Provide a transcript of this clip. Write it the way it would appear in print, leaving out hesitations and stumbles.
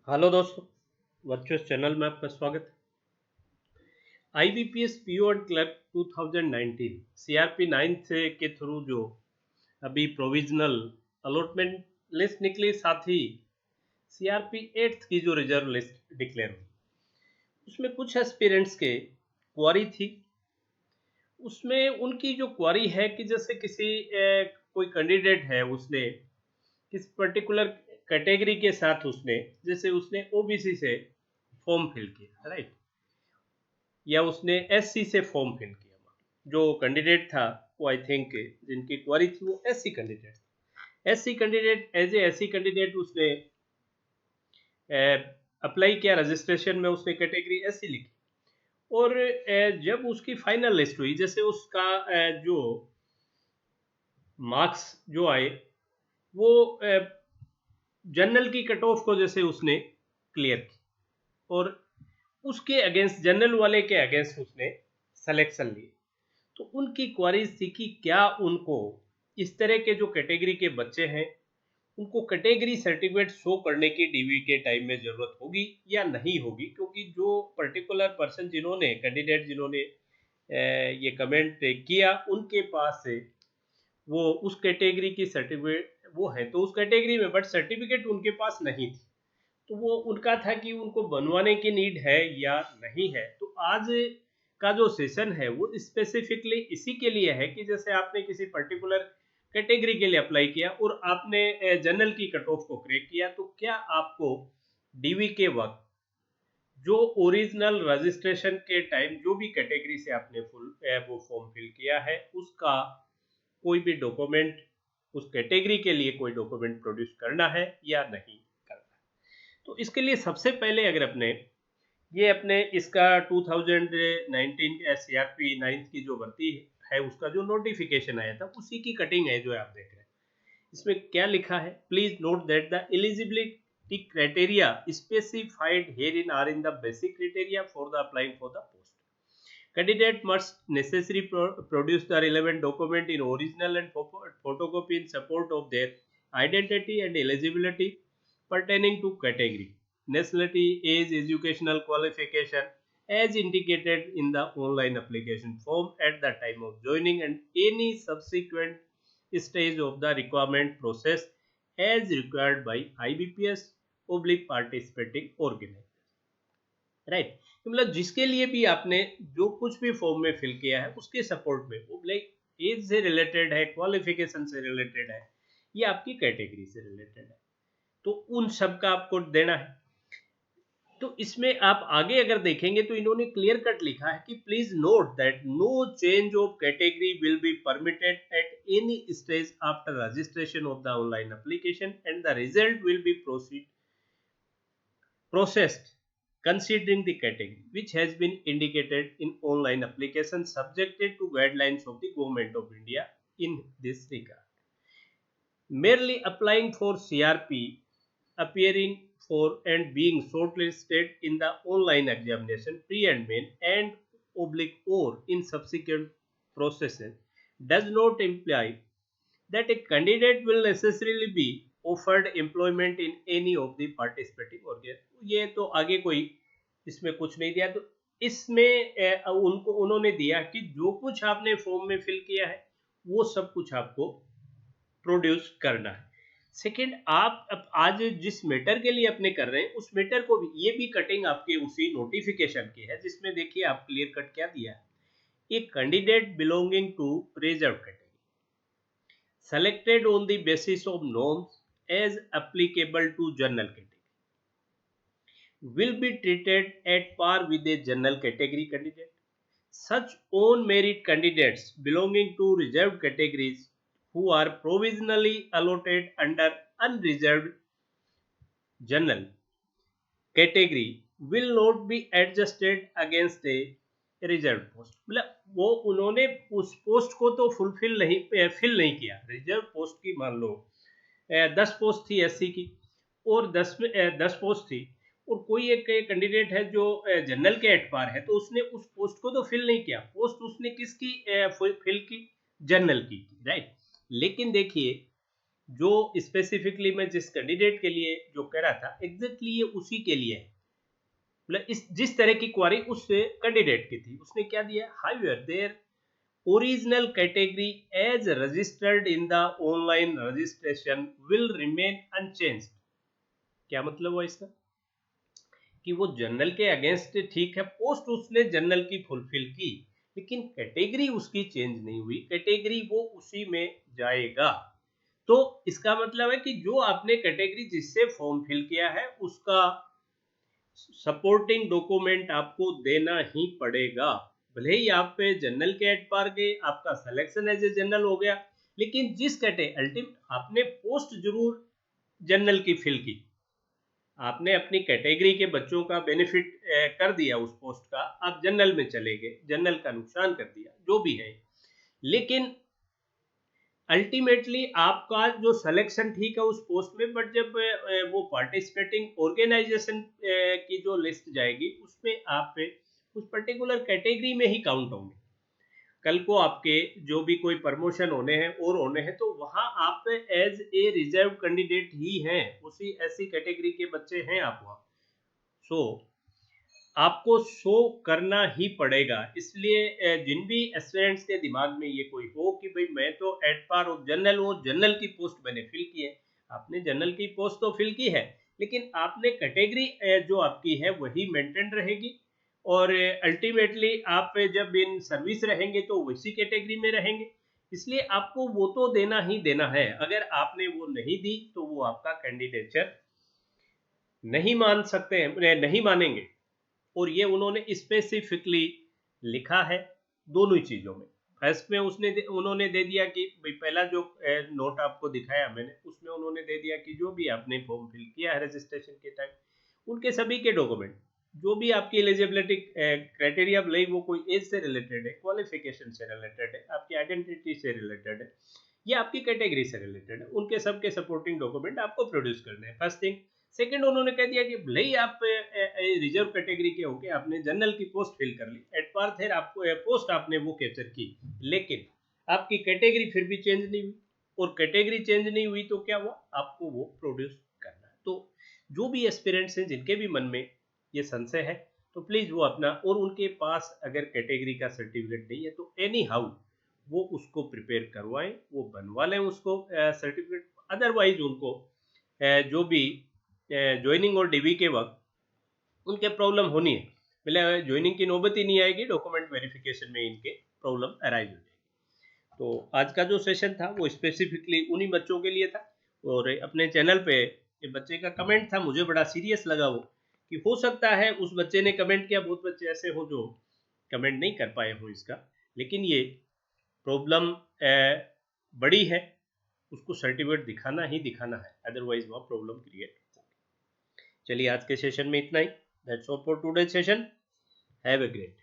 Hello दोस्तों, virtuous channel में आपका स्वागत है। IBPS PO and clerk 2019 CRP 9 से के थ्रू जो अभी प्रोविजनल अलॉटमेंट लिस्ट निकली, साथ ही सीआरपी 8 की जो रिजर्व लिस्ट डिक्लेयर हुई, उसमें कुछ एस्पिरेंट्स के क्वारी थी। उसमें उनकी जो क्वारी है कि जैसे कोई कैंडिडेट है, उसने किस पर्टिकुलर कैटेगरी के साथ जैसे उसने ओबीसी से फॉर्म फिल किया, राइट, या उसने एससी से फॉर्म फिल किया। जो कैंडिडेट था वो आई थिंक जिनकी क्वारी थी वो SC candidate, as a SC candidate उसने अप्लाई किया, रजिस्ट्रेशन में उसने कैटेगरी एससी लिखी। और जब उसकी फाइनल लिस्ट हुई, जैसे उसका जो मार्क्स जो आए वो जनरल की कट ऑफ को जैसे उसने क्लियर की, और उसके अगेंस्ट, जनरल वाले के अगेंस्ट उसने सिलेक्शन लिए। तो उनकी क्वारीज थी कि क्या उनको इस तरह के जो कैटेगरी के बच्चे हैं उनको कैटेगरी सर्टिफिकेट शो करने की डीवी के टाइम में जरूरत होगी या नहीं होगी, क्योंकि जो पर्टिकुलर पर्सन जिन्होंने कैंडिडेट जिन्होंने ये कमेंट किया, उनके पास से वो उस कैटेगरी की सर्टिफिकेट वो है तो उस कैटेगरी में, बट सर्टिफिकेट उनके पास नहीं थी। तो वो उनका था कि उनको बनवाने की नीड है या नहीं है। तो आज का जो सेशन है वो स्पेसिफिकली इसी के लिए है कि जैसे आपने किसी पर्टिकुलर कैटेगरी के लिए अप्लाई किया और आपने जनरल की कट ऑफ को क्रैक किया, तो क्या आपको डीवी के वक्त जो ओरिजिनल रजिस्ट्रेशन के टाइम जो भी कैटेगरी से आपने वो फॉर्म फिल किया है, उसका कोई भी डॉक्यूमेंट, उस कैटेगरी के लिए कोई डॉक्यूमेंट प्रोड्यूस करना है या नहीं करना है। तो इसके लिए सबसे पहले अगर अपने इसका 2019 के सीआरपी 9 की जो भर्ती है उसका जो नोटिफिकेशन आया था, उसी की कटिंग है जो आप देख रहे हैं। इसमें क्या लिखा है, please note that the eligibility criteria specified herein are in the basic criteria for the applying for the post. Candidate must necessarily produce the relevant document in original and photocopy in support of their identity and eligibility pertaining to category, nationality, age, educational qualification as indicated in the online application form at the time of joining and any subsequent stage of the requirement process as required by IBPS oblique participating organization. Right, तो मतलब जिसके लिए भी आपने जो कुछ भी form में फिल किया है उसके सपोर्ट में, वो लाइक एज से रिलेटेड है, क्वालिफिकेशन से रिलेटेड है, या आपकी कैटेगरी से रिलेटेड है, तो उन सब का आपको देना है। तो इसमें आप आगे अगर देखेंगे तो इन्होंने क्लियर कट लिखा है कि please note that no change of category will be permitted at any stage after registration of the online application and the result will be processed considering the category which has been indicated in online application subjected to guidelines of the government of India in this regard. Merely applying for CRP, appearing for and being shortlisted in the online examination pre and main and oblique or in subsequent processes does not imply that a candidate will necessarily be offered employment in any of the participating organizations. ये तो आगे कोई इसमें कुछ नहीं दिया। तो इसमें उनको उन्होंने दिया कि जो कुछ आपने फॉर्म में फिल किया है वो सब कुछ आपको प्रोड्यूस करना है। सेकंड, आप अब आज जिस मैटर के लिए अपने कर रहे हैं उस मैटर को भी, ये भी कटिंग आपके उसी नोटिफिकेशन की है, जिसमें देखिए आप क्लियर कट क्या दिया है, a candidate belonging to reserve category selected on the basis of norms as applicable to general category will be treated at par with a general category candidate. Such on merit candidates belonging to reserved categories who are provisionally allotted under unreserved general category will not be adjusted against a reserve post. मतलब वो उन्होंने उस post को तो fill नहीं किया। Reserve post की मान लो 10 पोस्ट थी एससी की, और 10 पोस्ट थी, और कोई एक कैंडिडेट है जो जनरल के एटपार है, तो उसने उस पोस्ट को तो फिल नहीं किया। पोस्ट उसने किसकी फिल की, जनरल की, राइट। लेकिन देखिए जो स्पेसिफिकली मैं जिस कैंडिडेट के लिए जो कह रहा था एग्जैक्टली ये उसी के लिए है, मतलब इस जिस तरह की क्वारी उस कैंडिडेट की थी उसने क्या दिया, however their original category as registered in the online registration will remain unchanged. क्या मतलब हुआ इसका कि वो जनरल के अगेंस्ट ठीक है, पोस्ट उसने जनरल की फुलफिल की लेकिन कैटेगरी उसकी चेंज नहीं हुई, कैटेगरी वो उसी में जाएगा। तो इसका मतलब है कि जो आपने कैटेगरी जिससे फॉर्म फिल किया है उसका सपोर्टिंग डॉक्यूमेंट आपको देना ही पड़ेगा। भले ही आप पे जनरल के एट पार गए, आपका सिलेक्शन एज ए जनरल हो गया, लेकिन जिस कैटेगरी अल्टीमेट आपने पोस्ट जरूर जनरल की फिल की, आपने अपनी कैटेगरी के बच्चों का बेनिफिट कर दिया उस पोस्ट का, आप जनरल में चले गए, जनरल का नुकसान कर दिया जो भी है, लेकिन अल्टीमेटली आपका जो सिलेक्शन ठीक है उस पोस्ट में, बट जब वो पार्टिसिपेटिंग ऑर्गेनाइजेशन की जो लिस्ट जाएगी उसमें आप उस पर्टिकुलर कैटेगरी में ही काउंट होंगे। कल को आपके जो भी कोई प्रमोशन होने हैं और होने हैं तो वहां आप एज ए रिजर्व कैंडिडेट ही हैं, उसी ऐसी कैटेगरी के बच्चे हैं आप वहां। सो आपको शो करना ही पड़ेगा। इसलिए जिन भी एस्पिरेंट्स के दिमाग में ये कोई हो कि भाई मैं तो एट पार और जनरल की पोस्ट मैंने फिल की है, आपने जनरल की पोस्ट तो फिल की है लेकिन आपने कैटेगरी जो आपकी है वही मेंटेन रहेगी, और अल्टीमेटली आप जब इन सर्विस रहेंगे तो उसी कैटेगरी में रहेंगे। इसलिए आपको वो तो देना ही देना है, अगर आपने वो नहीं दी तो वो आपका कैंडिडेचर नहीं मान सकते हैं, नहीं मानेंगे। और ये उन्होंने स्पेसिफिकली लिखा है दोनों ही चीजों में। फर्स्ट में उन्होंने दे दिया कि भाई पहला जो नोट आपको दिखाया मैंने उसमें उन्होंने दे दिया कि जो भी आपने फॉर्म फिल किया है रजिस्ट्रेशन के टाइम उनके सभी के डॉक्यूमेंट, जो भी आपकी एलिजिबिलिटी क्राइटेरिया भले वो कोई एज से रिलेटेड है, क्वालिफिकेशन से रिलेटेड है, आपकी आइडेंटिटी से रिलेटेड है या आपकी कैटेगरी से रिलेटेड है, उनके सबके सपोर्टिंग डॉक्यूमेंट आपको प्रोड्यूस करने हैं। First thing. सेकंड, उन्होंने कह दिया कि भले ही आप रिजर्व कैटेगरी के होके आपने जनरल की पोस्ट फिल कर ली, एट पार थे आपको पोस्ट आपने वो कैप्चर की, लेकिन आपकी कैटेगरी फिर भी चेंज नहीं हुई, और कैटेगरी चेंज नहीं हुई तो क्या हुआ, आपको वो प्रोड्यूस करना है। तो जो भी एस्पिरेंट्स हैं जिनके भी मन में ये संशय है तो प्लीज वो अपना, और उनके पास अगर कैटेगरी का सर्टिफिकेट नहीं है तो एनी हाउ वो उसको प्रिपेयर करवाएं, वो बनवा लें उसको सर्टिफिकेट। अदरवाइज उनको जो भी ज्वाइनिंग और डीवी के वक्त उनके प्रॉब्लम होनी है, मतलब ज्वाइनिंग की नौबत ही नहीं आएगी, डॉक्यूमेंट वेरिफिकेशन में इनके प्रॉब्लम अराइज हो जाएगी। तो आज का जो सेशन था वो स्पेसिफिकली उन्हीं बच्चों के लिए था, और अपने चैनल पे ये बच्चे का कमेंट था, मुझे बड़ा सीरियस लगा वो, कि हो सकता है उस बच्चे ने कमेंट किया, बहुत बच्चे ऐसे हो जो कमेंट नहीं कर पाए हो इसका, लेकिन ये प्रॉब्लम बड़ी है, उसको सर्टिफिकेट दिखाना ही दिखाना है, अदरवाइज वह प्रॉब्लम क्रिएट। चलिए आज के सेशन में इतना ही। That's all for today session. Have a great